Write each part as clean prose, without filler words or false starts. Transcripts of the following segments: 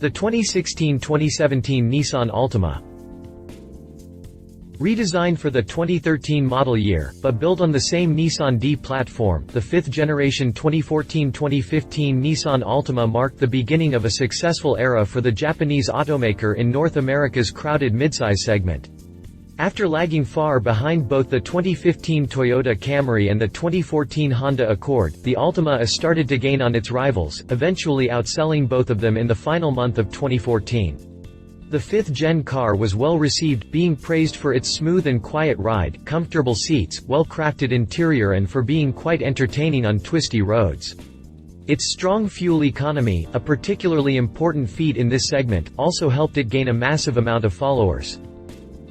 The 2016-2017 Nissan Altima. Redesigned for the 2013 model year, but built on the same Nissan D platform, the fifth-generation 2014-2015 Nissan Altima marked the beginning of a successful era for the Japanese automaker in North America's crowded midsize segment. After lagging far behind both the 2015 Toyota Camry and the 2014 Honda Accord, the Altima has started to gain on its rivals, eventually outselling both of them in the final month of 2014. The fifth-gen car was well received, being praised for its smooth and quiet ride, comfortable seats, well-crafted interior and for being quite entertaining on twisty roads. Its strong fuel economy, a particularly important feat in this segment, also helped it gain a massive amount of followers.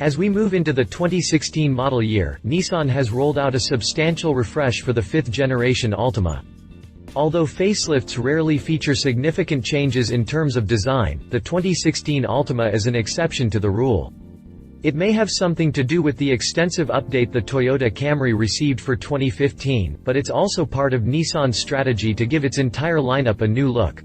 As we move into the 2016 model year, Nissan has rolled out a substantial refresh for the fifth-generation Altima. Although facelifts rarely feature significant changes in terms of design, the 2016 Altima is an exception to the rule. It may have something to do with the extensive update the Toyota Camry received for 2015, but it's also part of Nissan's strategy to give its entire lineup a new look.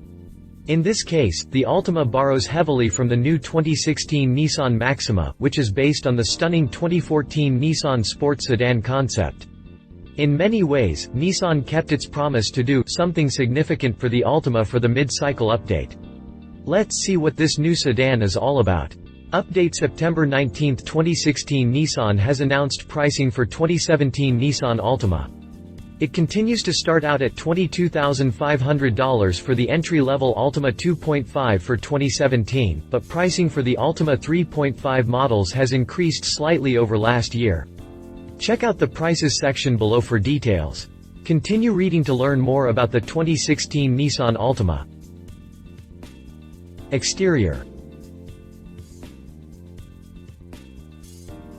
In this case, the Altima borrows heavily from the new 2016 Nissan Maxima, which is based on the stunning 2014 Nissan sports sedan concept. In many ways, Nissan kept its promise to do something significant for the Altima for the mid-cycle update. Let's see what this new sedan is all about. Update September 19, 2016. Nissan has announced pricing for 2017 Nissan Altima. It continues to start out at $22,500 for the entry-level Altima 2.5 for 2017, but pricing for the Altima 3.5 models has increased slightly over last year. Check out the prices section below for details. Continue reading to learn more about the 2016 Nissan Altima. Exterior.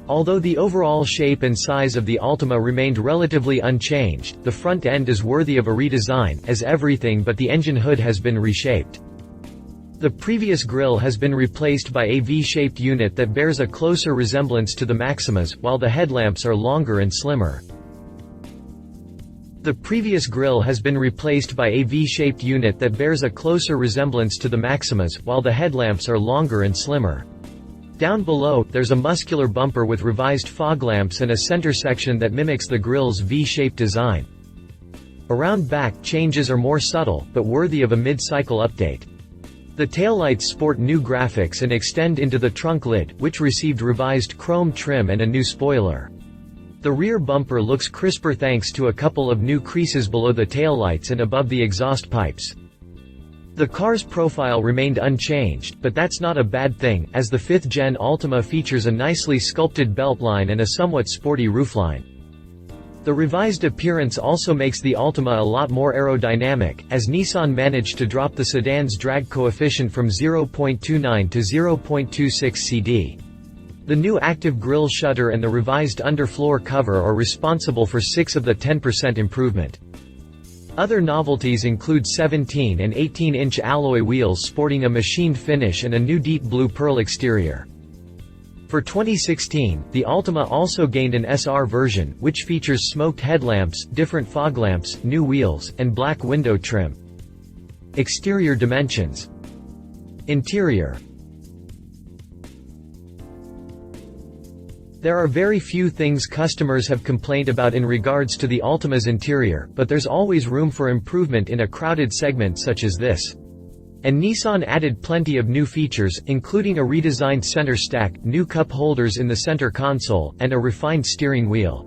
Although the overall shape and size of the Altima remained relatively unchanged, the front end is worthy of a redesign, as everything but the engine hood has been reshaped. The previous grille has been replaced by a V-shaped unit that bears a closer resemblance to the Maximas, while the headlamps are longer and slimmer. The previous grille has been replaced by a V-shaped unit that bears a closer resemblance to the Maximas, while the headlamps are longer and slimmer. Down below, there's a muscular bumper with revised fog lamps and a center section that mimics the grille's V-shaped design. Around back, changes are more subtle, but worthy of a mid-cycle update. The taillights sport new graphics and extend into the trunk lid, which received revised chrome trim and a new spoiler. The rear bumper looks crisper thanks to a couple of new creases below the taillights and above the exhaust pipes. The car's profile remained unchanged, but that's not a bad thing, as the 5th-gen Altima features a nicely sculpted beltline and a somewhat sporty roofline. The revised appearance also makes the Altima a lot more aerodynamic, as Nissan managed to drop the sedan's drag coefficient from 0.29 to 0.26 CD. The new active grille shutter and the revised underfloor cover are responsible for 6 of the 10% improvement. Other novelties include 17 and 18-inch alloy wheels sporting a machined finish and a new deep blue pearl exterior. For 2016, the Altima also gained an SR version, which features smoked headlamps, different fog lamps, new wheels, and black window trim. Exterior dimensions. Interior. There are very few things customers have complained about in regards to the Altima's interior, but there's always room for improvement in a crowded segment such as this. And Nissan added plenty of new features, including a redesigned center stack, new cup holders in the center console, and a refined steering wheel.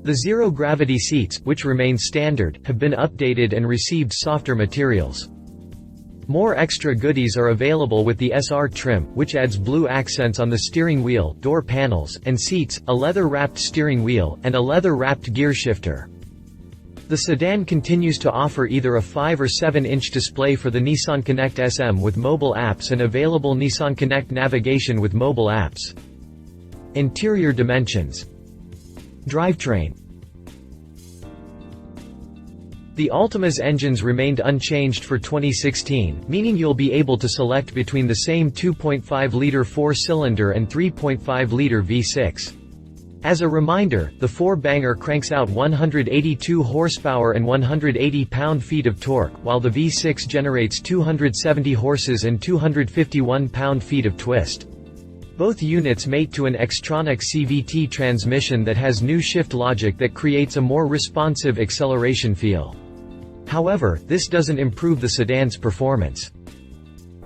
The zero-gravity seats, which remain standard, have been updated and received softer materials. More extra goodies are available with the SR trim, which adds blue accents on the steering wheel, door panels, and seats, a leather-wrapped steering wheel, and a leather-wrapped gear shifter. The sedan continues to offer either a 5 or 7-inch display for the Nissan Connect SM with mobile apps and available Nissan Connect navigation with mobile apps. Interior dimensions. Drivetrain. The Altima's engines remained unchanged for 2016, meaning you'll be able to select between the same 2.5-liter 4-cylinder and 3.5-liter V6. As a reminder, the four-banger cranks out 182 horsepower and 180 pound-feet of torque, while the V6 generates 270 horses and 251 pound-feet of twist. Both units mate to an Xtronic CVT transmission that has new shift logic that creates a more responsive acceleration feel. However, this doesn't improve the sedan's performance.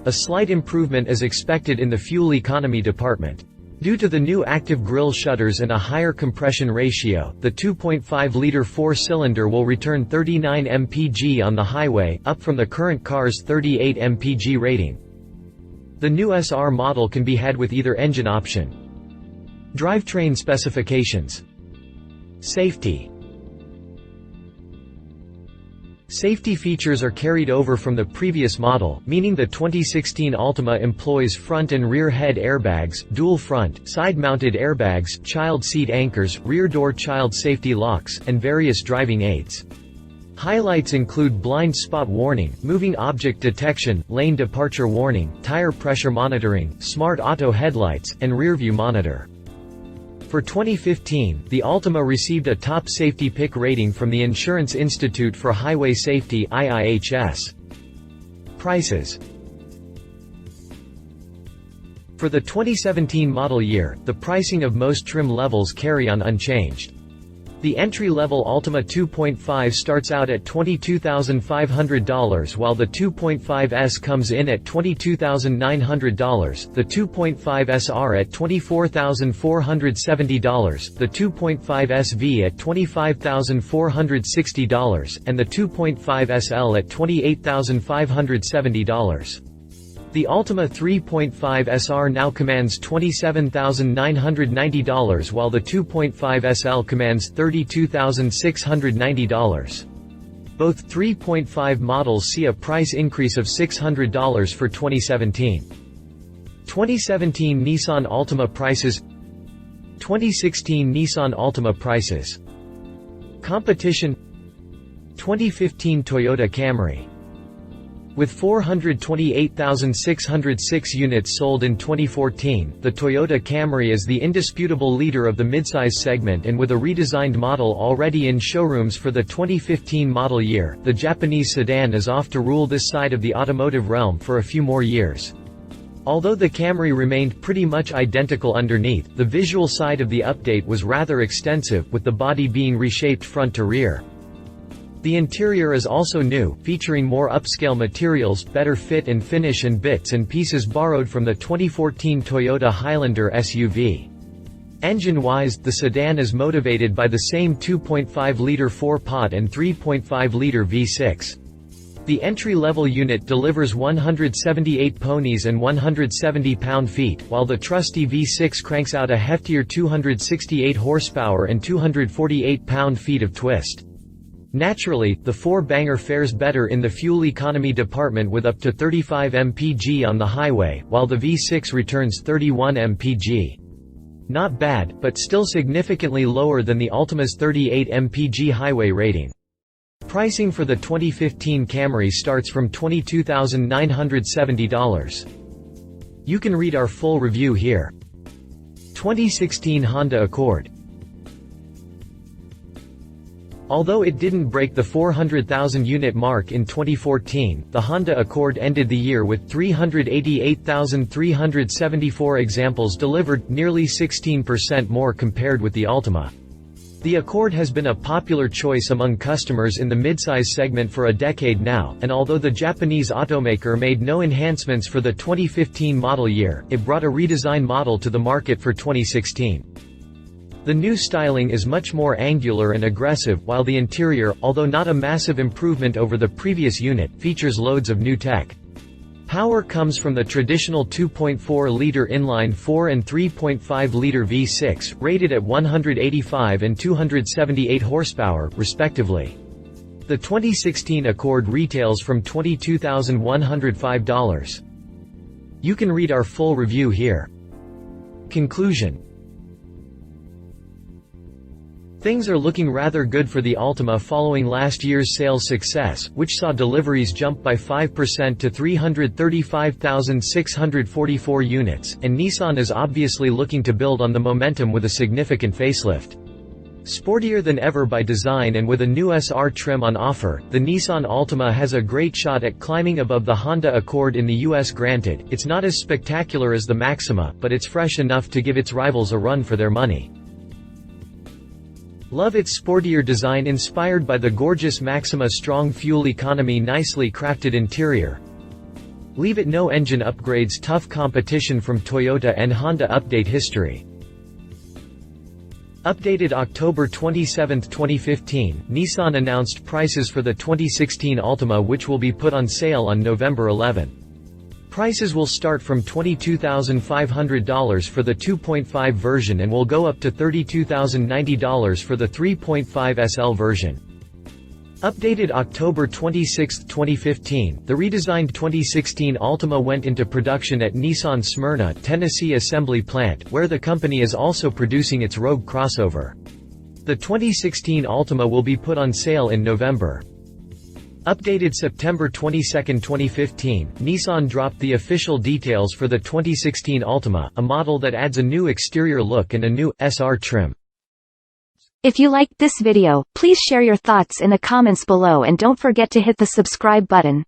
A slight improvement is expected in the fuel economy department. Due to the new active grille shutters and a higher compression ratio, the 2.5-liter four-cylinder will return 39 mpg on the highway, up from the current car's 38 mpg rating. The new SR model can be had with either engine option. Drivetrain specifications. Safety. Safety features are carried over from the previous model, meaning the 2016 Altima employs front and rear head airbags, dual front, side-mounted airbags, child seat anchors, rear door child safety locks, and various driving aids. Highlights include blind spot warning, moving object detection, lane departure warning, tire pressure monitoring, smart auto headlights, and rearview monitor. For 2015, the Altima received a top safety pick rating from the Insurance Institute for Highway Safety (IIHS). Prices. For the 2017 model year, the pricing of most trim levels carry on unchanged. The entry-level Altima 2.5 starts out at $22,500 while the 2.5S comes in at $22,900, the 2.5 SR at $24,470, the 2.5 SV at $25,460, and the 2.5 SL at $28,570. The Altima 3.5 SR now commands $27,990 while the 2.5 SL commands $32,690. Both 3.5 models see a price increase of $600 for 2017. 2017 Nissan Altima prices. 2016 Nissan Altima prices. Competition. 2015 Toyota Camry. With 428,606 units sold in 2014, the Toyota Camry is the indisputable leader of the midsize segment, and with a redesigned model already in showrooms for the 2015 model year, the Japanese sedan is off to rule this side of the automotive realm for a few more years. Although the Camry remained pretty much identical underneath, the visual side of the update was rather extensive, with the body being reshaped front to rear. The interior is also new, featuring more upscale materials, better fit and finish, and bits and pieces borrowed from the 2014 Toyota Highlander SUV. Engine-wise, the sedan is motivated by the same 2.5-liter 4-pot and 3.5-liter V6. The entry-level unit delivers 178 ponies and 170 pound-feet, while the trusty V6 cranks out a heftier 268 horsepower and 248 pound-feet of twist. Naturally, the four-banger fares better in the fuel economy department with up to 35 mpg on the highway, while the V6 returns 31 mpg. Not bad, but still significantly lower than the Altima's 38 mpg highway rating. Pricing for the 2015 Camry starts from $22,970. You can read our full review here. 2016 Honda Accord. Although it didn't break the 400,000 unit mark in 2014, the Honda Accord ended the year with 388,374 examples delivered, nearly 16% more compared with the Altima. The Accord has been a popular choice among customers in the midsize segment for a decade now, and although the Japanese automaker made no enhancements for the 2015 model year, it brought a redesigned model to the market for 2016. The new styling is much more angular and aggressive, while the interior, although not a massive improvement over the previous unit, features loads of new tech. Power comes from the traditional 2.4-liter inline 4 and 3.5-liter V6, rated at 185 and 278 horsepower, respectively. The 2016 Accord retails from $22,105. You can read our full review here. Conclusion. Things are looking rather good for the Altima following last year's sales success, which saw deliveries jump by 5% to 335,644 units, and Nissan is obviously looking to build on the momentum with a significant facelift. Sportier than ever by design and with a new SR trim on offer, the Nissan Altima has a great shot at climbing above the Honda Accord in the US. Granted, it's not as spectacular as the Maxima, but it's fresh enough to give its rivals a run for their money. Love its sportier design inspired by the gorgeous Maxima's strong fuel economy, nicely crafted interior. Leave it no engine upgrades, tough competition from Toyota and Honda. Update history. Updated October 27, 2015, Nissan announced prices for the 2016 Altima, which will be put on sale on November 11. Prices will start from $22,500 for the 2.5 version and will go up to $32,090 for the 3.5 SL version. Updated October 26, 2015, the redesigned 2016 Altima went into production at Nissan Smyrna, Tennessee assembly plant, where the company is also producing its Rogue crossover. The 2016 Altima will be put on sale in November. Updated September 22, 2015, Nissan dropped the official details for the 2016 Altima, a model that adds a new exterior look and a new SR trim. If you liked this video, please share your thoughts in the comments below and don't forget to hit the subscribe button.